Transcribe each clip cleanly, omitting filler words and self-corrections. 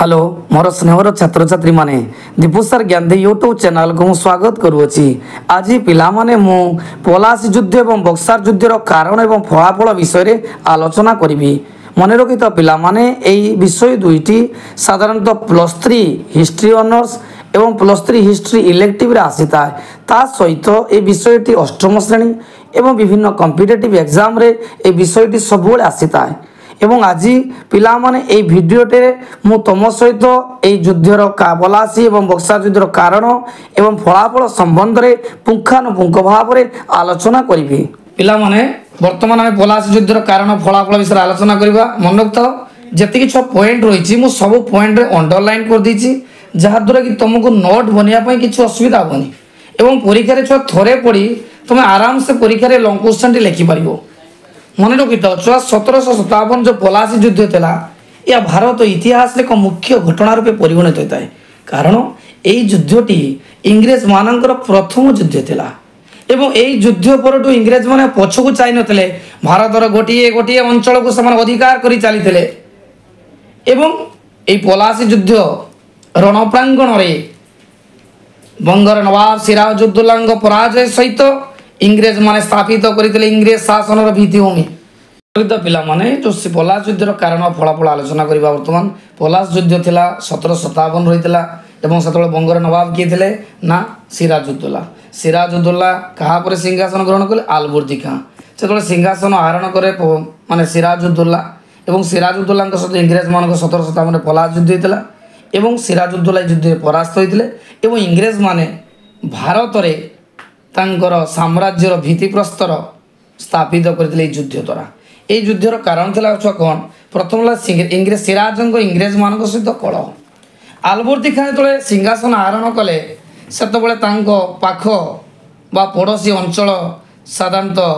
Hello मोर स्नेहर छात्र छात्री माने दीपुसार ज्ञानदी YouTube channel को मु स्वागत करुँची। आज पिला माने मु पलासी युद्ध एवं बक्सार युद्धर कारण एवं फलाफल विषय रे आलोचना करी। मन रखि तो पिला माने एई विषय दुईटी साधारणतः +3 हिस्ट्री ऑनर्स एवं +3 हिस्ट्री इलेक्टिव रे आसीता ता सहित ए विषयटी अष्टम श्रेणी एवं विभिन्न कॉम्पिटिटिव एग्जाम रे ए विषयटी सबुले आसीता एवं आज पिला माने ए भिडियोटे मु तुम सहित ए युद्धर पलासी एवं बक्सार युद्धर कारण एवं फलाफल संबंध रे पुंखानुपुंख भाव में आलोचना करी। पिला माने वर्तमान आम पलासी युद्धर कारण फलाफल विषय आलोचना करवा। मन रखता जी 6 पॉइंट रही मु सब पॉइंट रे अंडरलाइन कर देछि जहाद्वारा कि तुमको नोट बनवाई किसी असुविधा हेनी एवं परीक्षा छुआ थरे पढ़ी तुम आराम से परीक्षा लंग क्वेश्चन लिखिपार। मन रखि तो 1757 जो पलासी युद्ध था यह भारत इतिहास एक मुख्य घटना रूपे परिगणित होता है कारण यही युद्धटी इंग्रेज मानकर प्रथम युद्ध था एवं यही युद्ध पर इंग्रेज माने पछकू चाह नथिले भारतर गोटे गोटे अंचल को समान अधिकार कर चली एवं यही पलासी युद्ध रणप्रांगण रे बंगर नवाब सिराजुद्दौला पराजय सहित इंग्रेज माने स्थापित करते इंग्रेज शासन भित्तिभूमि। पिला माने जो पलास युद्धर कारण फलाफल आलोचना करवा। वर्तमान पलास युद्ध थिला 1757 रही एवं से बंगर नवाब किए थे ना सिराजुद्दौला। सिराजुद्दौला कहा पर सिंहासन ग्रहण कले आलबर्दी खां से सिंहासन आहरण करे माने सिराजुद्दौला एवं सिराजुद्दौला सहित इंग्रेज मान 1757 पलास युद्ध होता एवं सिराजुद्दौला युद्ध परास्त होते एवं इंग्रेज माने भारत रे तांकर साम्राज्यर भित्तिप्रस्तर स्थापित करते युद्ध द्वारा। ये युद्धर कारण था कौन प्रथम इंग्रेज सिराज इंग्रेज मान सहित कलह। आलबर्दी खां जो सिंहासन आहरण कले से पाख बा पड़ोशी अंचल साधारणतः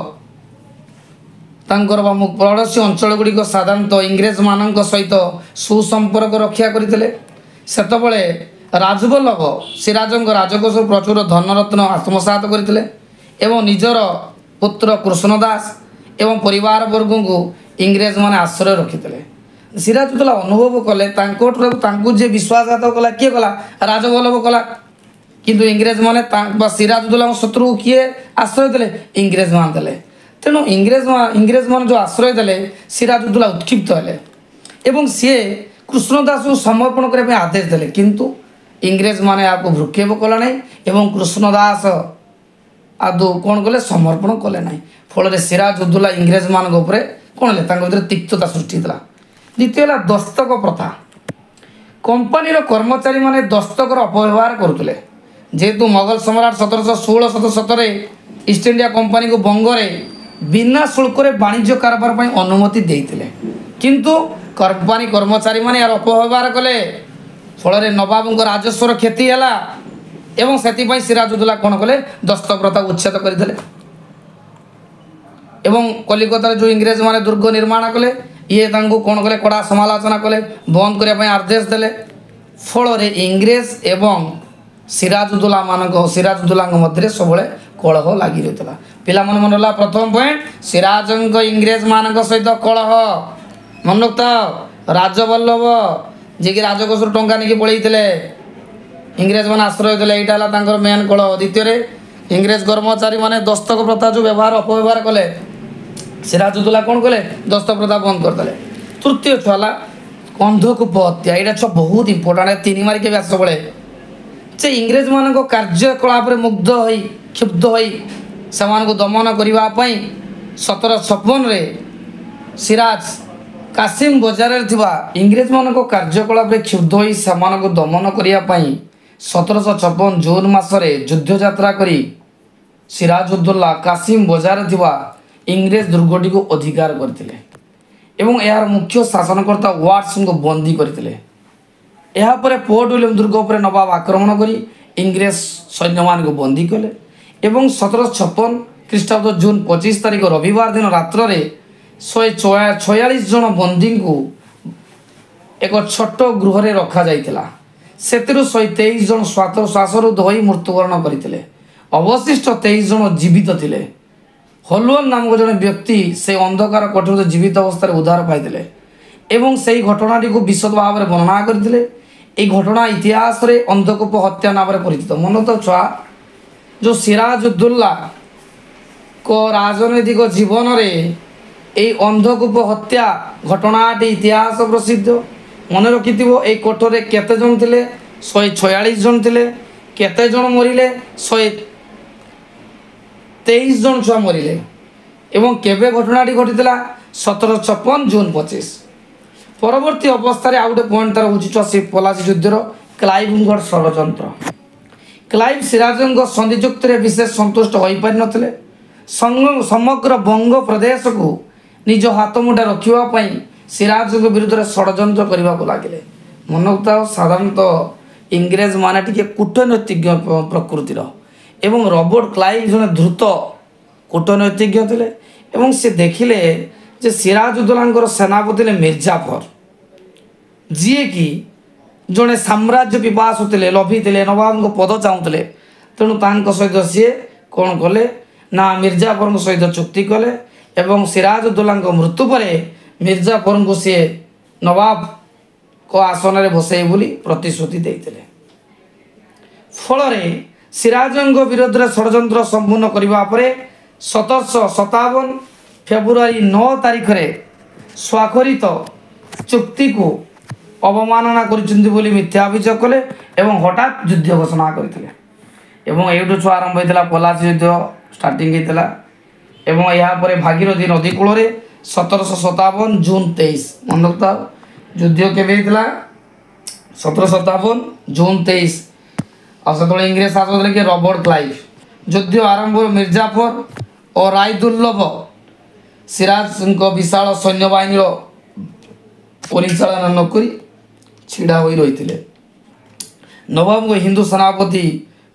पड़ोशी अंचल गुड़िक साधारणतः इंग्रेज मान सहित सुसंपर्क रक्षा करते सेतबले राजवल्लभ सिराज राजकोष प्रचुर धनरत्न आत्मसात करते एवं निजर पुत्र कृष्णदास एवं परिवार वर्ग को इंग्रेज माने आश्रय रखिते। सिराजुद्दौला अनुभव कले जे विश्वासघात कला किए कला राजवल्लभ कला किंतु इंग्रेज माने सिराजुद्दौला शत्रु किए आश्रय देले इंग्रेज मान देले तेणु इंग्रेज मान जो आश्रय देले सिराजुद्दौला उत्क्षिप्त हेले एवं सी कृष्णदास को समर्पण करने आदेश देले किंतु इंग्रेज माने आपको भ्रुक्षेप कला नहीं एवं कृष्णदास आदौ कौन कले समर्पण कले ना फल सिराजुद्दौला इंग्रेज मान कौन है तिक्तता सृष्टि होता। द्वितीय है दस्तक प्रथा। कंपानीर कर्मचारी माने दस्तकर अपव्यवहार करुले जेहेतु मोगल सम्राट 1716-1717 ईस्ट इंडिया कंपानी को बंगरे बिना शुल्क वाणिज्य कारबार पर अनुमति देते किंतु कंपानी कर्मचारी माने यार अपव्यवहार कले फल नवाब राजस्वर क्षति है एवं से सिराजुद्दौला कौन कले दस्तक प्रथा उच्छेद करते एवं कलिकता जो इंग्रेज माने दुर्ग निर्माण कले ये कौन कले कड़ा समालोचना कले बंद करने आदेश देले फल इंग्रेज एवं सिराजुद्दौला मध्य सब कलह लगी रही है। पिला मन रहा प्रथम पॉइंट सिराज इंग्रेज मान सहित कलह मन रखता राजवल्लभ जी कि राजकोष टंका नहीं पलैते इंग्रेज मान आश्रय देले यहाँ मेन कलह। द्वितीय इंग्रेज कर्मचारी माने दस्तक प्रथा जो व्यवहार अपव्यवहार कले सिराजुद्दौला कौन कले दस्तक प्रथा बंद करदे। तृतीय छुआला कंधकूप हत्या यहाँ बहुत इंपोर्टाट 3 मार्क व्यास बड़े से इंग्रेज मान कार्यकलाप मुग्ध हो क्षुब्ध हो दमन करने 1756 सिराज कासिम बजार इंग्रेज मान कार्यकलाप क्षुब्ध हो दमन करने 1756 जून मासरे युद्ध यात्रा करी सिराजुद्दौला कासिम बजार इंग्रेज दुर्गटी को अधिकार करते एवं यार मुख्य शासनकर्ता वाट्सन को बंदी करते। यापर पोर्ट विलियम दुर्ग पर नवाब आक्रमण करी इंग्रेज सैन्य मान को बंदी कले एवं 1756 ख्रीष्टाब्द जून 25 तारीख रविवार दिन रात्र 146 जन बंदी को एक छोट गृह रखा जाइतिला से 123 जन श्वासरुद्ध हो मृत्युवरण करते अवशिष्ट 23 जन जीवित थे। हलुअन नामक जन व्यक्ति से अंधकार कोठरी जीवित अवस्था उद्धार पाई এবং সেই ঘটনাটি বিশদ ভাবে বর্ণনা করে। এই ঘটনা ইতিহাসে অন্ধকূপ হত্যা নামে পরিচিত। মনে তো ছুয়া যে সিরাজউদ্দৌলা রাজনৈতিক জীবনরে এই অন্ধকূপ হত্যা ঘটনাটি ইতিহাস প্রসিদ্ধ। মনে রখিথিব এই কোঠরে কেতে জন ଥିଲେ 146 জন ଥିଲେ। কেতে জন মরিলে 123 জন ছুয়া মরিলে। এবং কেবে ঘটনাটি ঘটিଥିଲା 1756 জুন 25। পরবর্তী অবস্থায় আউ গোটে পয়েন্ট তার হচ্ছে সে পলাশী যুদ্ধর ক্লাইভঙ্কর ষড়যন্ত্র। ক্লাইভ সিরাজଙ୍କ ସନ୍ଧି ଚୁକ୍ତିରେ ବିଶେଷ ସନ୍ତୁଷ୍ଟ ହୋଇପାରିନଥିଲେ। ସମଗ୍ର ବଙ୍ଗ ପ୍ରଦେଶକୁ ନିଜ ହାତମୁଠାରେ ରଖିବା ପାଇଁ ସିରାଜଙ୍କ ବିରୁଦ୍ଧରେ ଷଡ଼ଯନ୍ତ୍ର କରିବାକୁ ଲାଗିଲେ। ମନୋକ୍ତାଅ ସାଧାରଣତଃ ଇଂରେଜମାନେ ଟିକେ କୂଟନୈତିଜ୍ଞ ପ୍ରକୃତିର ଏବଂ ରବର୍ଟ କ୍ଲାଇଭ୍ ଜଣେ ଦ୍ରୁତ କୂଟନୈତିଜ୍ଞ ଥିଲେ ଏବଂ ସେ ଦେଖିଲେ ଯେ ସିରାଜଉଦ୍ଦୌଲାଙ୍କର ସେନାପତି ଥିଲେ ମିର୍ଜାଫର, ଯିଏକି ଜଣେ ସାମ୍ରାଜ୍ୟ ପିପାସୁ ଥିଲେ, ଲୋଭୀ ଥିଲେ, ନବାବଙ୍କ ପଦ ଚାହୁଁଥିଲେ। ତେଣୁ ତାଙ୍କ ସହିତ ସିଏ କ'ଣ କଲେ ନା ମିର୍ଜାଫରଙ୍କ ସହିତ ଚୁକ୍ତି କଲେ ଏବଂ ସିରାଜଉଦ୍ଦୌଲାଙ୍କ ମୃତ୍ୟୁ ପରେ ମିର୍ଜାଫରଙ୍କୁ ସିଏ ନବାବଙ୍କ ଆସନରେ ବସାଇବେ ବୋଲି ପ୍ରତିଶ୍ରୁତି ଦେଇଥିଲେ। ଫଳରେ ସିରାଜଙ୍କ ବିରୋଧରେ ଷଡ଼ଯନ୍ତ୍ର ସମ୍ପୂର୍ଣ୍ଣ କରିବା ପରେ 1757 ଫେବୃଆରୀ 9 ତାରିଖରେ ସ୍ୱାକ୍ଷରିତ ଚୁକ୍ତିକୁ ଅବମାନନା କରିଛନ୍ତି ବୋଲି ମିଥ୍ୟା ଅଭିଯୋଗ କଲେ ଏବଂ ହଠାତ୍ ଯୁଦ୍ଧ ଘୋଷଣା କରିଥିଲେ। ଏବଂ ଏଇଠୁ ଛୁଆ ଆରମ୍ଭ ହୋଇଥିଲା ପଲାଶୀ ଯୁଦ୍ଧ ଷ୍ଟାର୍ଟିଂ ହୋଇଥିଲା। ଏବଂ ଏହାପରେ ଭାଗୀରଥୀ ନଦୀ କୂଳରେ 1757 ଜୁନ୍ 23। ମନେ ରଖିଥାଅ ଯୁଦ୍ଧ କେବେ ହେଇଥିଲା? 1757 ଜୁନ୍ 23। ଆଉ ସେତେବେଳେ ଇଂରେଜ ଶାସକ ଥିଲେ କି ରବର୍ଟ କ୍ଲାଇଭ୍। ଯୁଦ୍ଧ ଆରମ୍ଭ ମିର୍ଜାଫର ଓ ରାୟଦୁର୍ଲଭ ସିରାଜଙ୍କ ବିଶାଳ ସୈନ୍ୟବାହିନୀର ପରିଚାଳନା ନକରି ଛିଡ଼ା ହୋଇ ରହିଥିଲେ। ନବାବଙ୍କ ହିନ୍ଦୁ ସେନାପତି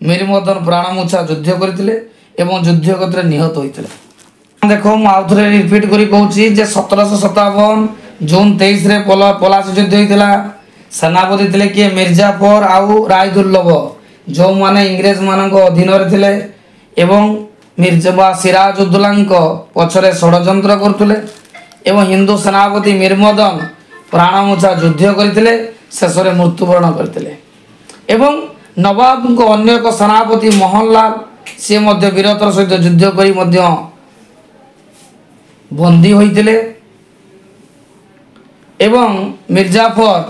ମୀରମଦନ ପ୍ରାଣମୂର୍ଚ୍ଛା ଯୁଦ୍ଧ କରିଥିଲେ ଏବଂ ଯୁଦ୍ଧ କ୍ଷେତ୍ରରେ ନିହତ ହୋଇଥିଲେ। ଦେଖ ମୁଁ ଆଉ ଥରେ ରିପିଟ୍ କରି କହୁଛି ଯେ 1757 ଜୁନ୍ 23ରେ ପଲାଶୀ ଯୁଦ୍ଧ ହୋଇଥିଲା। ସେନାପତି ଥିଲେ କିଏ? ମିର୍ଜାଫର ଆଉ ରାୟଦୁର୍ଲଭ, ଯେଉଁମାନେ ଇଂରେଜମାନଙ୍କ ଅଧୀନରେ ଥିଲେ ଏବଂ ସିରାଜଉଦ୍ଦୌଲାଙ୍କ ପଛରେ ଷଡ଼ଯନ୍ତ୍ର କରୁଥିଲେ। ଏବଂ ହିନ୍ଦୁ ସେନାପତି ମୀରମଦନ ପ୍ରାଣମୂର୍ଚ୍ଛା ଯୁଦ୍ଧ କରିଥିଲେ, ଶେଷରେ ମୃତ୍ୟୁବରଣ କରିଥିଲେ। ଏବଂ ନବାବଙ୍କ ଅନ୍ୟ ଏକ ସେନାପତି ମୋହନଲାଲ ସିଏ ମଧ୍ୟ ବୀରତ୍ୱର ସହିତ ଯୁଦ୍ଧ କରି ମଧ୍ୟ ବନ୍ଦୀ ହୋଇଥିଲେ। ଏବଂ ମିର୍ଜାଫର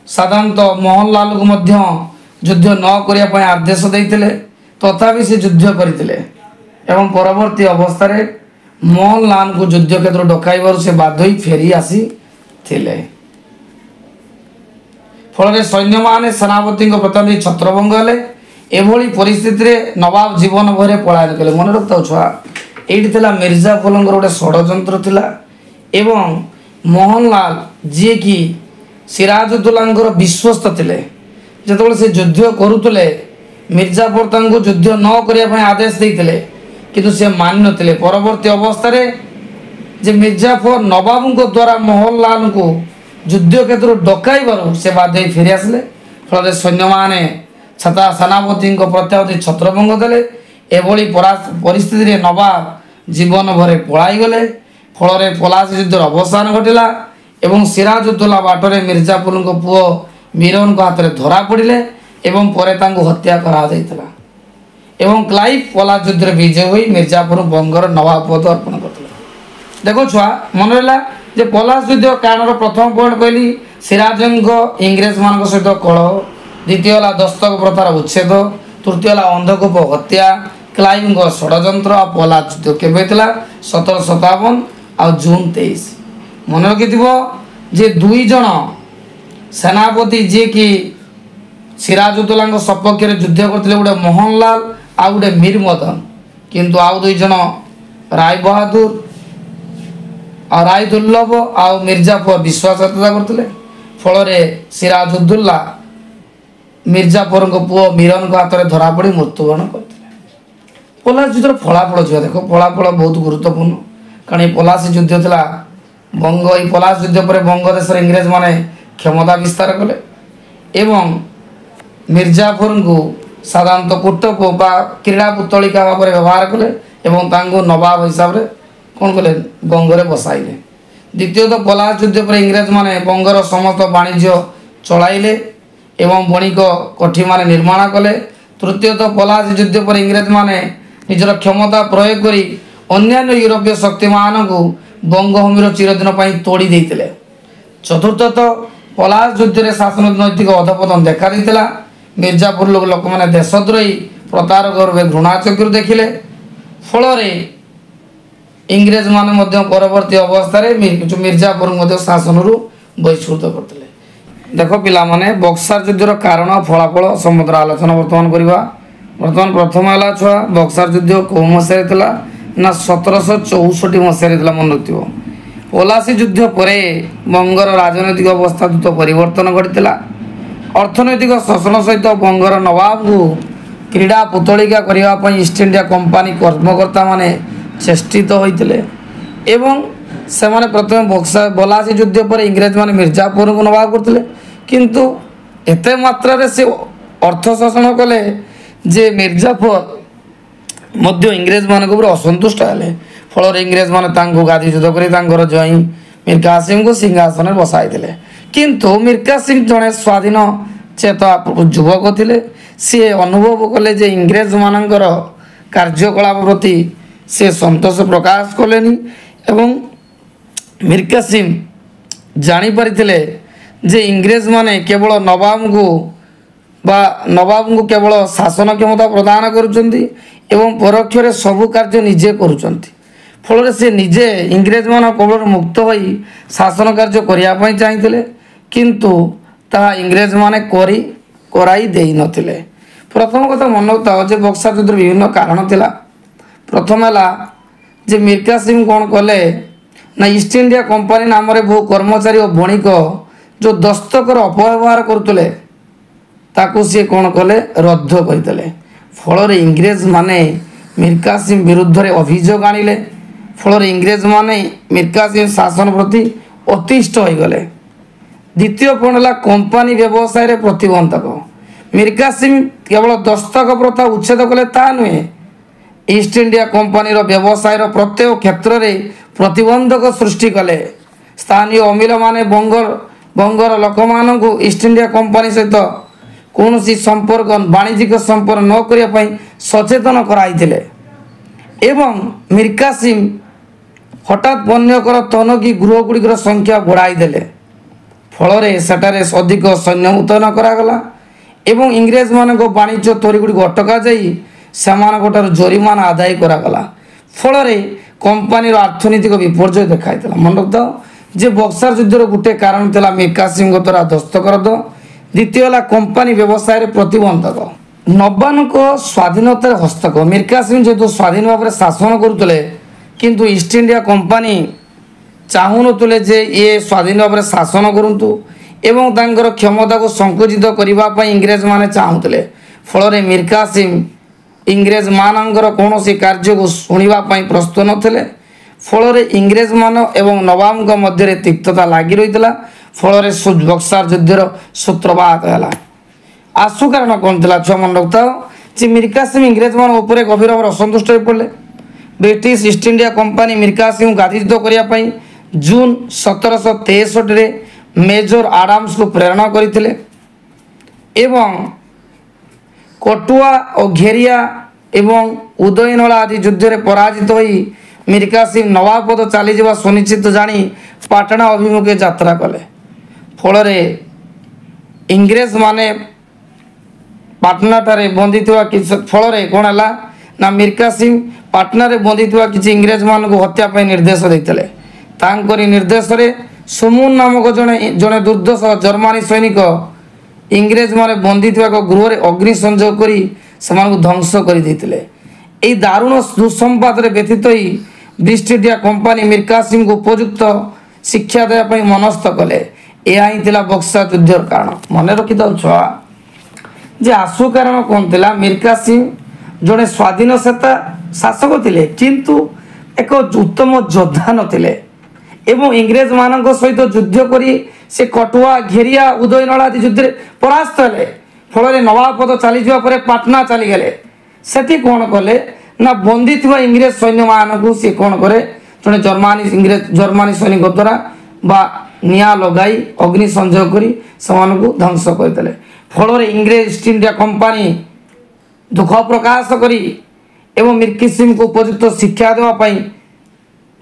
ସାଧାରଣତଃ ମୋହନଲାଲଙ୍କୁ ମଧ୍ୟ ଯୁଦ୍ଧ ନ କରିବା ପାଇଁ ଆଦେଶ ଦେଇଥିଲେ, ତଥାପି ସେ ଯୁଦ୍ଧ କରିଥିଲେ। ଏବଂ ପରବର୍ତ୍ତୀ ଅବସ୍ଥାରେ ମୋହନଲାଲଙ୍କୁ ଯୁଦ୍ଧ କ୍ଷେତ୍ରକୁ ଡକାଇବାରୁ ସେ ବାଧ୍ୟ ହୋଇ ଫେରି ଆସିଥିଲେ। ଫଳରେ ସୈନ୍ୟମାନେ ସେନାପତିଙ୍କ ପ୍ରତି ଛତ୍ରଭଙ୍ଗ ହେଲେ। ଏଭଳି ପରିସ୍ଥିତିରେ ନବାବ ଜୀବନ ଭୟରେ ପଳାୟନ କଲେ। ମନେ ରଖିଥାଉ ଛୁଆ, ଏଇଠି ଥିଲା ମିର୍ଜାଫରଙ୍କର ଗୋଟେ ଷଡ଼ଯନ୍ତ୍ର ଥିଲା ଏବଂ ମୋହନଲାଲ ଯିଏକି ସିରାଜଉଦ୍ଦୌଲାଙ୍କର ବିଶ୍ୱସ୍ତ ଥିଲେ, ଯେତେବେଳେ ସେ ଯୁଦ୍ଧ କରୁଥିଲେ ମିର୍ଜାଫର ତାଙ୍କୁ ଯୁଦ୍ଧ ନ କରିବା ପାଇଁ ଆଦେଶ ଦେଇଥିଲେ, କିନ୍ତୁ ସେ ମାନିନଥିଲେ। ପରବର୍ତ୍ତୀ ଅବସ୍ଥାରେ ଯେ ମିର୍ଜାଫର ନବାବଙ୍କ ଦ୍ୱାରା ମୋହନଲାଲଙ୍କୁ ଯୁଦ୍ଧ କ୍ଷେତ୍ରରୁ ଡକାଇବାରୁ ସେ ବାଧ୍ୟ ହୋଇ ଫେରି ଆସିଲେ। ଫଳରେ ସୈନ୍ୟମାନେ ସେନାପତିଙ୍କ ପ୍ରତ୍ୟାବର୍ତ୍ତୀ ଛତ୍ରଭଙ୍ଗ ଦେଲେ। ଏଭଳି ପରିସ୍ଥିତିରେ ନବାବ ଜୀବନ ଭରେ ପଳାଇଗଲେ। ଫଳରେ ପଲାଶୀ ଯୁଦ୍ଧର ଅବସାନ ଘଟିଲା ଏବଂ ସିରାଜଉଦ୍ଦୌଲା ବାଟରେ ମିର୍ଜାଫରଙ୍କ ପୁଅ ମୀରଙ୍କ ହାତରେ ଧରା ପଡ଼ିଲେ ଏବଂ ପରେ ତାଙ୍କୁ ହତ୍ୟା କରାଯାଇଥିଲା। ଏବଂ କ୍ଲାଇଭ୍ ପଲାଶୀ ଯୁଦ୍ଧରେ ବିଜୟ ହୋଇ ମିର୍ଜାଫର ବଙ୍ଗର ନବାବ ପଦ ଅର୍ପଣ କରିଥିଲେ। ଦେଖ ଛୁଆ, ମନେ ରହିଲା ଯେ ପଲାଶୀ ଯୁଦ୍ଧ କାରଣର ପ୍ରଥମ ପଏଣ୍ଟ କହିଲି ସିରାଜଙ୍କ ଇଂରେଜମାନଙ୍କ ସହିତ କଳହ, ଦ୍ୱିତୀୟ ହେଲା ଦସ୍ତକ ପ୍ରଥାର ଉଚ୍ଛେଦ, ତୃତୀୟ ହେଲା ଅନ୍ଧକୂପ ହତ୍ୟା, କ୍ଲାଇଭ୍ଙ୍କ ଷଡ଼ଯନ୍ତ୍ର ଆଉ ପଲାଶୀ ଯୁଦ୍ଧ କେବେ ହେଇଥିଲା? 1757 ଆଉ ଜୁନ୍ 23। ମନେ ରଖିଥିବ ଯେ ଦୁଇ ଜଣ ସେନାପତି ଯିଏକି ସିରାଜଉଦ୍ଦୌଲାଙ୍କ ସପକ୍ଷରେ ଯୁଦ୍ଧ କରିଥିଲେ, ଗୋଟେ ମୋହନଲାଲ ଆଉ ଗୋଟେ ମୀରମଦନ, କିନ୍ତୁ ଆଉ ଦୁଇ ଜଣ ରାୟବାହାଦୁର ଆଉ ରାୟଦୁର୍ଲଭ ଆଉ ମିର୍ଜାଫର ବିଶ୍ୱାସଘାତକତା କରିଥିଲେ। ଫଳରେ ସିରାଜଉଦ୍ଦୌଲା ମିର୍ଜାଫରଙ୍କ ପୁଅ ମୀରଙ୍କ ହାତରେ ଧରାପଡ଼ି ମୃତ୍ୟୁବରଣ କରିଥିଲେ। ପଲାଶୀ ଯୁଦ୍ଧର ଫଳାଫଳ ଯିବା ଦେଖ, ଫଳାଫଳ ବହୁତ ଗୁରୁତ୍ୱପୂର୍ଣ୍ଣ। କାରଣ ଏ ପଲାଶୀ ଯୁଦ୍ଧ ଥିଲା এই পলাশ যুদ্ধ পরে বঙ্গদেশের ইংরেজ মানে ক্ষমতা বিস্তার কলে এবং মির্জাফরଙ୍କୁ সাধারণতঃ কূটক বা ক্রীড়া পুতଳିকা ভাবে ব্যবহার কলে এবং তাঙ্কু নবাব হিসাবে কোন কলে বঙ্গরে বসাইলে। द्वितीयतः पलाश युद्ध पर इंग्रेज माने बंगर समस्त वाणिज्य चलाइले एवं बणिक कोठी माने निर्माण कले। तृतीयतः पलाश युद्ध पर इंग्रेज माने निजर क्षमता प्रयोग करी अन्य यूरोपीय शक्ति मान को बंगभूमि चिरदिन तोड़ी देते। चतुर्थतः पलाश युद्ध में शासन नैतिक अधपतन देखा देता। मिर्जापुर लोक मैंने देशद्रोही प्रतारक रूपे घृणा चक्षु देखिले। फल इंग्रेज माने परवर्ती अवस्था मिर्जापुर शासन बहिष्कृत करते। देख पिला माने बक्सार युद्धर कारण फलाफल समुद्र आलोचना बर्तमान करवा। बर्तमान प्रथम है छुआ बक्सार युद्ध कौ मसीह ना 1764 मसीह मन रखियो। पलासी युद्ध पर बंगर राजनैतिक अवस्था द्रुत परिवर्तन घटी। अर्थनैतिक शोषण सहित बंगर नवाब को क्रीड़ा पुतलिका करने ईस्ट इंडिया कंपानी कर्मकर्ता माने चेष्टित होते एवं से माने प्रथम पलासी युद्ध पर इंग्रेज माने मिर्जापुर को नवाब करते किंतु एते मात्रा रे से अर्थ शोषण कले जे मिर्जापुर मध्य इंग्रेज मान को असंतुष्ट हेले। फल इंग्रेज माने गादी युद्ध कर जई मीर कासिम को सिंहासन में बसाई दिले। किंतु मीर कासिम जड़े स्वाधीन चेता युवक थे। सी अनुभव कले जे इंग्रेज मानकर कार्यकलाप प्रति से संतोष प्रकाश कलेनी एवं मीर कासिम जानी पारिथिले जे इंग्रेज माने केवल नवाब को केवल शासन क्षमता प्रदान करुचंती एवं परोक्ष सबु कार्य निजे करुचंती। फल से निजे इंग्रेज मान कबल मुक्त हो शासन कार्य करने चाहिए किंतु ताहा इंग्रेज माने कराई दे नथिले। प्रथम कथा मन रखता जे बक्सार युद्ध विभिन्न कारण थिला। प्रथम है जे मीर कासिम कौन कले ना ईस्ट इंडिया कंपानी नाम रे बहु कर्मचारी और बणिक जो दस्तकर अपव्यवहार करुले ताकू सी कौन कले रद्द करते। फल इंग्रेज माने मीर कासिम विरुद्ध रे अभियोग आनिले। फल इंग्रेज माने मीर कासिम शासन प्रति अतिष्ठ हो गले। द्वितीय पॉइंट है कंपानी व्यवसाय रे प्रतिबंधक। मीर कासिम केवल दस्तक प्रथा उच्छेद कले ता नुहे ईस्ट इंडिया कंपानी व्यवसाय प्रत्येक क्षेत्र में प्रतिबंधक सृष्टि कले। स्थानीय अमील माने बंगर लोक मान ईस्ट इंडिया कंपानी सहित कौन संपर्क वाणिज्यिक संपर्क न करने सचेतन कराइथिले एवं मीर कासिम हठात बन्यकर तनकी गृहगुड़िकर संख्या बढ़ाई देले। फल सेठारे अधिक सैन्य मुतयन करागला एवं इंग्रेज मान वाणिज्य तोरीगुड़ी अटका जाई जोरीमाना आदाय करागला। फल कंपानी अर्थनैतिक विपर्यय देखाई मन रखता जे बक्सार युद्धर गोटे कारण था मीर कासिम द्वारा दस्तखत। द्वितीय है कंपानी व्यवसाय प्रतिबंधक। नवाब स्वाधीनतार हस्तक मीर कासिम जेहेतु स्वाधीन भाव में शासन करुले किंतु ईस्ट इंडिया कंपानी चाहूनुले जे ये स्वाधीन भाव में शासन करूँ एवं तांकर क्षमता को संकुचित करने इंग्रेज माने चाहूले। फल मीर कासिम इंग्रेज मानकर कौन कार्य को शुणापी प्रस्तुत नथिले। फल इंग्रेज मान एवं नवाब मध्य तिक्तता लगी रही। फल बक्सार युद्धर सूत्रपात है। आसु कारण कौन था छुआ मन रखता जे मीर कासिम इंग्रेज मान गभीर भाव असंतुष्ट हो पड़े। British East India company Mir Qasim गादीच्युत करने जून 1763 मेजर आडाम्स को प्रेरणा करते एवं कटुआ और घेरिया एवं उदयनला आदि युद्ध में पराजित हो मीर कासिम नवाब पद चली जावा सुनिश्चित जानी पाटना अभिमुखे यात्रा कले। फल इंग्रेज माने पाटना ठारे बंदी फल कौन है ना मीर कासिम पाटना रे बंदी किसी इंग्रेज मान को हत्या निर्देश देते। निर्देश सुमुन नामक जड़े दुर्दश जर्मानी सैनिक इंग्रेज माने बंदी गृह में अग्नि संयोग कर ध्वंस कर दारुण दुसंपाद व्यतीत East India company Mir Qasim को उपयुक्त शिक्षा देवाई मनस्थ कले। यह ही बक्सार युद्धर कारण मन रखी था छुआ जे आसु कारण कौन था मीर कासिम जड़े स्वाधीनता शासक थे किंतु एक उत्तम योद्धा नथिले एवं इंग्रेज मान सहित युद्ध करी से कटुआ घेरिया उदयनला आदि युद्ध परास्त हेले। फल नवाब पद चली जावा पाटना चलीगले। से कौन कले ना बंदी थी इंग्रेज सैन्य मान को सी कौन करे ଜଣେ ଜର୍ମାନୀ ସୈନିକ ଦ୍ୱାରା ବା ନିଆଁ ଲଗାଇ ଅଗ୍ନି ସଂଯୋଗ କରି ସେମାନଙ୍କୁ ଧ୍ୱଂସ କରିଦେଲେ। ଫଳରେ ଇଂରେଜ ଇଷ୍ଟ ଇଣ୍ଡିଆ କମ୍ପାନୀ ଦୁଃଖ ପ୍ରକାଶ କରି ଏବଂ ମୀର କାସିମଙ୍କୁ ଉପଯୁକ୍ତ ଶିକ୍ଷା ଦେବା ପାଇଁ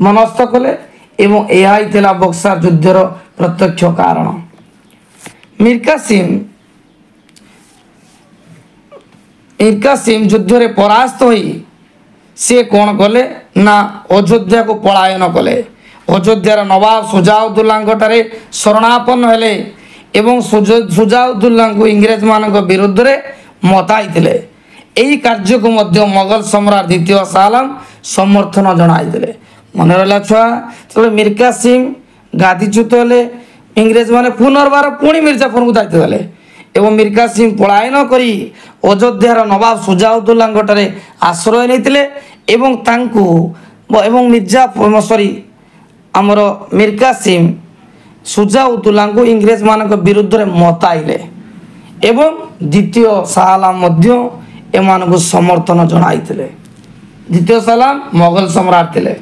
ମନସ୍ଥ କଲେ ଏବଂ ଏହା ହିଁ ଥିଲା ବକ୍ସାର ଯୁଦ୍ଧର ପ୍ରତ୍ୟକ୍ଷ କାରଣ। ମୀର କାସିମ ଯୁଦ୍ଧରେ ପରାସ୍ତ ହୋଇ ସେ କ'ଣ କଲେ ନା ଅଯୋଧ୍ୟାକୁ ପଳାୟନ କଲେ। ଅଯୋଧ୍ୟାର ନବାବ ସୁଜାଉଦ୍ଦୌଲାଙ୍କଠାରେ ଶରଣାପନ୍ନ ହେଲେ ଏବଂ ସୁଜାଉଦ୍ଦୌଲାଙ୍କୁ ଇଂରେଜମାନଙ୍କ ବିରୁଦ୍ଧରେ ମତାଇଥିଲେ। ଏହି କାର୍ଯ୍ୟକୁ ମଧ୍ୟ ମୋଗଲ ସମ୍ରାଟ ଦ୍ୱିତୀୟ ଶାହ ଆଲମ ସମର୍ଥନ ଜଣାଇଥିଲେ। ମନେ ରହିଲା ଛୁଆ, ଯେତେବେଳେ ମୀର କାସିମ ଗାଦିଚ୍ୟୁତ ହେଲେ ଇଂରେଜମାନେ ପୁନର୍ବାର ପୁଣି ମିର୍ଜାଫରଙ୍କୁ ଦାୟିତ୍ୱ ଦେଲେ ଏବଂ ମୀର କାସିମ ପଳାୟନ କରି ଅଯୋଧ୍ୟାର ନବାବ ସୁଜାଉଦ୍ଦୌଲାଙ୍କଠାରେ ଆଶ୍ରୟ ନେଇଥିଲେ ଏବଂ ତାଙ୍କୁ ଆମର ମୀର କାସିମ ସୁଜାଉଦ୍ଦୌଲାଙ୍କୁ ଇଂରେଜମାନଙ୍କ ବିରୁଦ୍ଧରେ ମତାଇଲେ ଏବଂ ଦ୍ୱିତୀୟ ଶାହ ଆଲମ ମଧ୍ୟ ଏମାନଙ୍କୁ ସମର୍ଥନ ଜଣାଇଥିଲେ। ଦ୍ୱିତୀୟ ଶାହ ଆଲମ ମୋଗଲ ସମ୍ରାଟ ଥିଲେ।